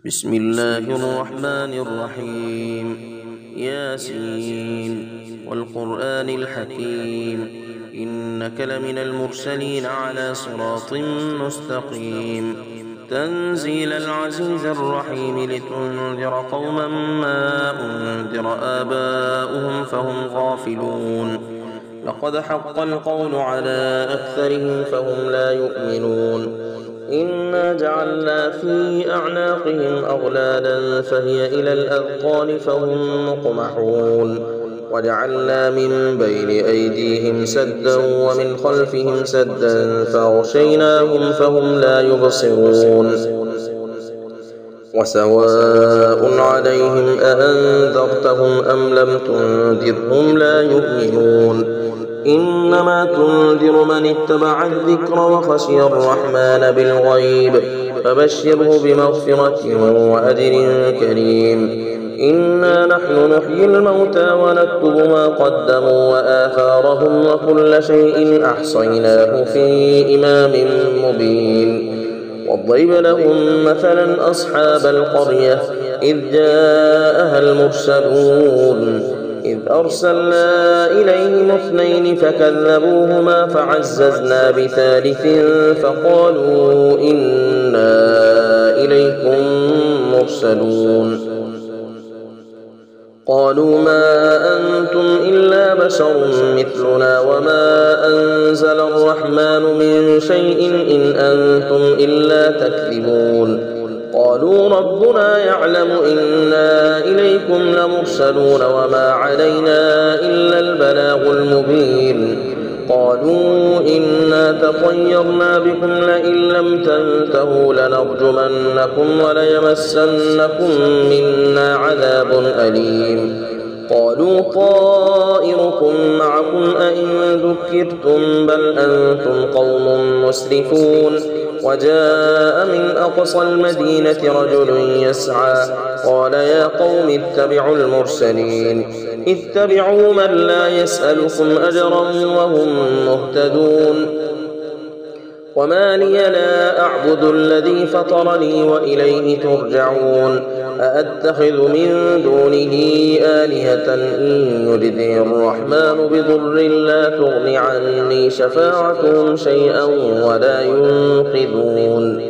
بسم الله الرحمن الرحيم ياسين والقرآن الحكيم إنك لمن المرسلين على صراط مستقيم تنزيل العزيز الرحيم لتنذر قوما ما أنذر آباؤهم فهم غافلون لقد حق القول على أكثرهم فهم لا يؤمنون إنا جعلنا في أعناقهم أغلالا فهي إلى الأذقان فهم مقمحون وجعلنا من بين أيديهم سدا ومن خلفهم سدا فأغشيناهم فهم لا يبصرون وسواء عليهم أأنذرتهم أم لم تنذرهم لا يؤمنون إنما تنذر من اتبع الذكر وخشي الرحمن بالغيب فبشره بمغفرة وأجر كريم إنا نحن نحيي الموتى ونكتب ما قدموا وآثارهم وكل شيء أحصيناه في إمام مبين واضرب لهم مثلا أصحاب القرية إذ جاءها المرسلون إذ أرسلنا إليهم اثنين فكذبوهما فعززنا بثالث فقالوا إنا إليكم مرسلون قالوا ما أنتم إلا بشر مثلنا وما أنزل الرحمن من شيء إن أنتم إلا تكذبون قالوا ربنا يعلم إنا إليكم لمرسلون وما علينا إلا البلاغ المبين قالوا إنا تطيرنا بكم لئن لم تنتهوا لنرجمنكم وليمسنكم منا عذاب أليم قالوا طائركم معكم أئن ذكرتم بل أنتم قوم مسرفون وجاء من أقصى المدينة رجل يسعى قال يا قوم اتبعوا المرسلين اتبعوا من لا يسألكم أجرا وهم مهتدون وما لي لا أعبد الذي فطرني وإليه ترجعون أأتخذ من دونه آلهة إن يردني الرحمن بضر لا تغن عني شفاعتهم شيئا ولا ينقذون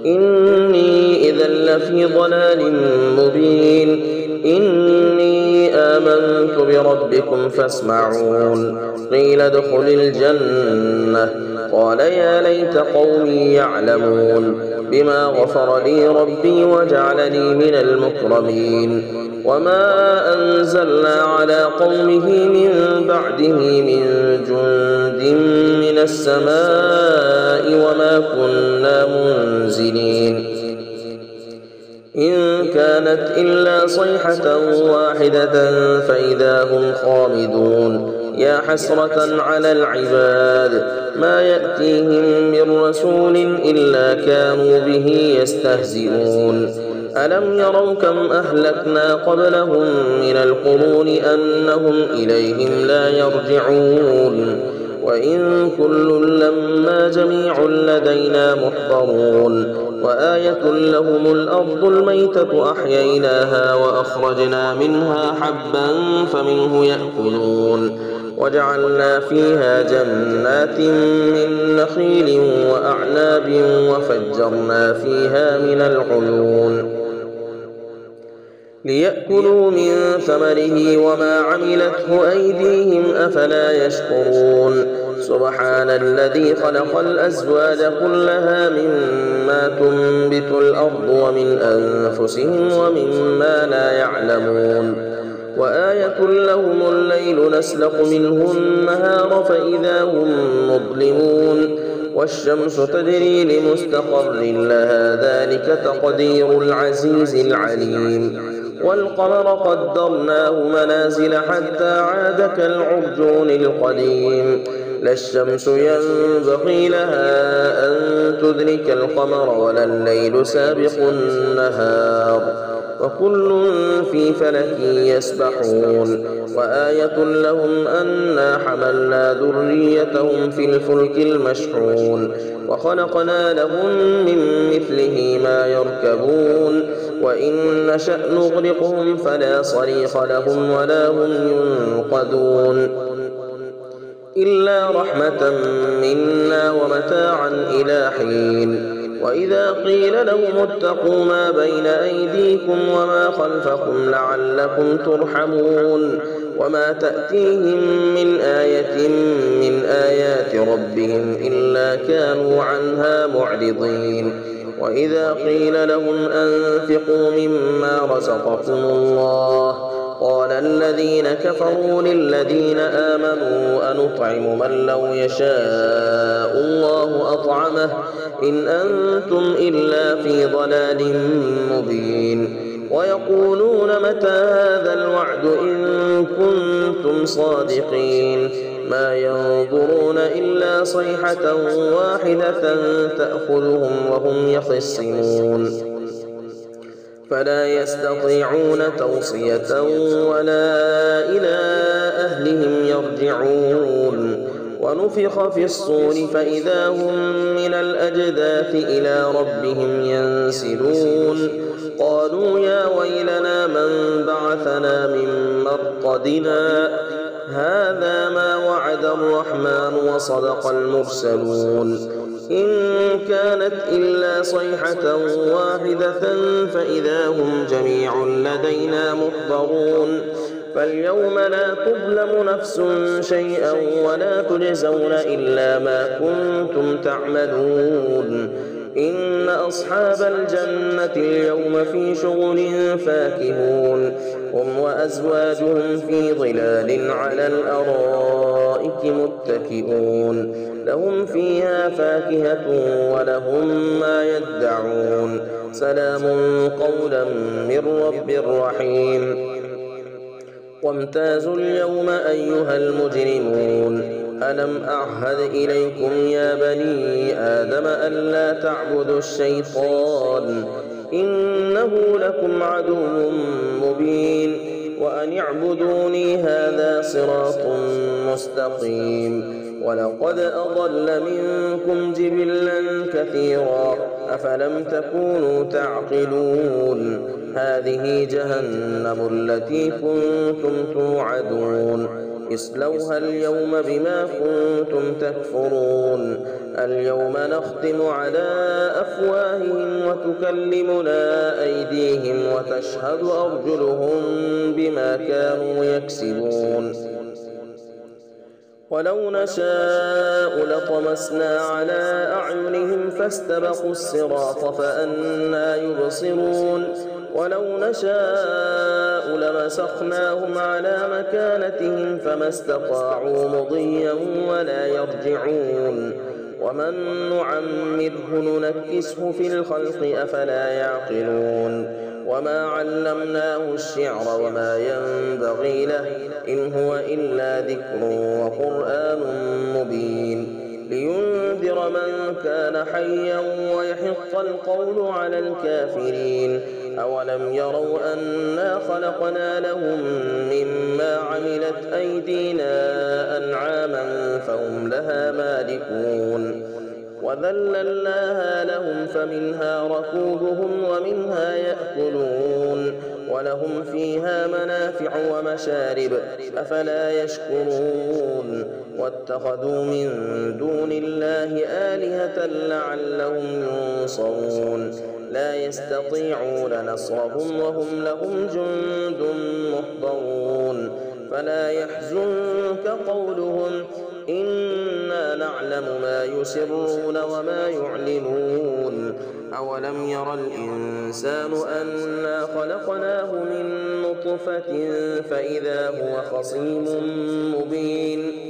إني إذا لفي ضلال مبين إني آمنت بربكم فاسمعون قيل ادخل الجنة قال يا ليت قومي يعلمون بما غفر لي ربي وجعلني من المكرمين وما أنزلنا على قومه من بعده من جند من السماء وما كنا منزلين إن كانت إلا صيحة واحدة فإذا هم خامدون يا حسرة على العباد ما يأتيهم من رسول إلا كانوا به يستهزئون ألم يروا كم أهلكنا قبلهم من القرون أنهم إليهم لا يرجعون وإن كل لما جميع لدينا محضرون وآية لهم الأرض الميتة أحييناها وأخرجنا منها حبا فمنه يأكلون وجعلنا فيها جنات من نخيل وأعناب وفجرنا فيها من العيون ليأكلوا من ثمره وما عملته أيديهم أفلا يشكرون سبحان الذي خلق الأزواج كلها مما تنبت الأرض ومن أنفسهم ومما لا يعلمون وآية لهم الليل نسلخ منه النهار فإذا هم مظلمون والشمس تجري لمستقر لها ذلك تقدير العزيز العليم والقمر قدرناه منازل حتى عاد كالعرجون القديم لا الشمس ينبغي لها أن تدرك القمر ولا الليل سابق النهار وكل في فلك يسبحون وآية لهم أنا حملنا ذريتهم في الفلك المشحون وخلقنا لهم من مثله ما يركبون وإن نشأ نغرقهم فلا صريخ لهم ولا هم ينقذون إلا رحمة منا ومتاعا إلى حين وإذا قيل لهم اتقوا ما بين أيديكم وما خلفكم لعلكم ترحمون وما تأتيهم من آية من آيات ربهم إلا كانوا عنها معرضين وإذا قيل لهم أنفقوا مما رزقكم الله قال الذين كفروا للذين آمنوا أنطعم من لو يشاء الله أطعمه إن أنتم إلا في ضلال مبين ويقولون متى هذا الوعد إن كنتم صادقين ما ينظرون إلا صيحة واحدة تأخذهم وهم يخصمون فلا يستطيعون توصية ولا إلى أهلهم يرجعون ونفخ في الصور فإذا هم من الأجداث إلى ربهم ينسلون قالوا يا ويلنا من بعثنا من مرقدنا هذا ما وعد الرحمن وصدق المرسلون إن كانت إلا صيحة واحدة فإذا هم جميع لدينا محضرون فاليوم لا تظلم نفس شيئا ولا تجزون إلا ما كنتم تعملون إن أصحاب الجنة اليوم في شغل فاكهون هم وأزواجهم في ظلال على الأرائك متكئون لهم فيها فاكهة ولهم ما يدعون سلام قولا من رب رحيم وامتازوا اليوم أيها المجرمون ألم أعهد إليكم يا بني آدم ألا تعبدوا الشيطان إنه لكم عدو مبين وأن اعبدوني هذا صراط مستقيم ولقد أضل منكم جبلا كثيرا أفلم تكونوا تعقلون هذه جهنم التي كنتم توعدون اصلوها اليوم بما كنتم تكفرون اليوم نختم على أفواههم وتكلمنا أيديهم وتشهد أرجلهم بما كانوا يكسبون ولو نشاء لطمسنا على أعينهم فاستبقوا الصراط فأنى يبصرون ولو نشاء لمسخناهم على مكانتهم فما استطاعوا مضيا ولا يرجعون ومن نعمره ننكسه في الخلق أفلا يعقلون وما علمناه الشعر وما ينبغي له إن هو إلا ذكر وقرآن مبين لينذر من كان حيا ويحق القول على الكافرين أولم يروا أنا خلقنا لهم مما عملت أيدينا أنعاما فهم لها مالكون وذللناها لهم فمنها ركوبهم ومنها يأكلون ولهم فيها منافع ومشارب أفلا يشكرون واتخذوا من دون الله آلهة لعلهم ينصرون لا يستطيعون نصرهم وهم لهم جند محضرون فلا يحزنك قولهم إنا نعلم ما يسرون وما يعلنون أولم ير الإنسان أنا خلقناه من نطفة فإذا هو خصيم مبين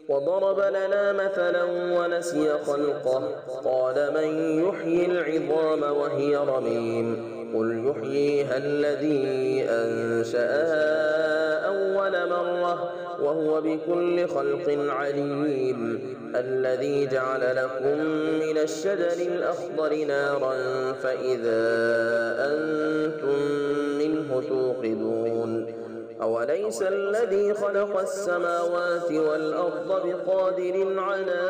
وضرب لنا مثلا ونسي خلقه قال من يحيي العظام وهي رميم قل يحييها الذي أنشأها أول مرة وهو بكل خلق عليم الذي جعل لكم من الشجر الأخضر نارا فإذا أنتم منه توقدون أوليس الذي خلق السماوات والأرض بقادر على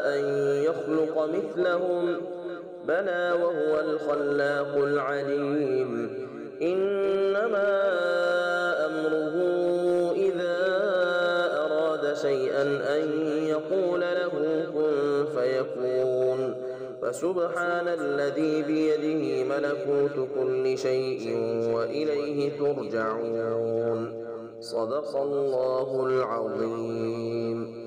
أن يخلق مثلهم بلى وهو الخلاق العليم إنما أمره إذا أراد شيئا أن يقول له كن فيكون فسبحان الذي بيده ملكوت كل شيء وإليه ترجعون صدق الله العظيم.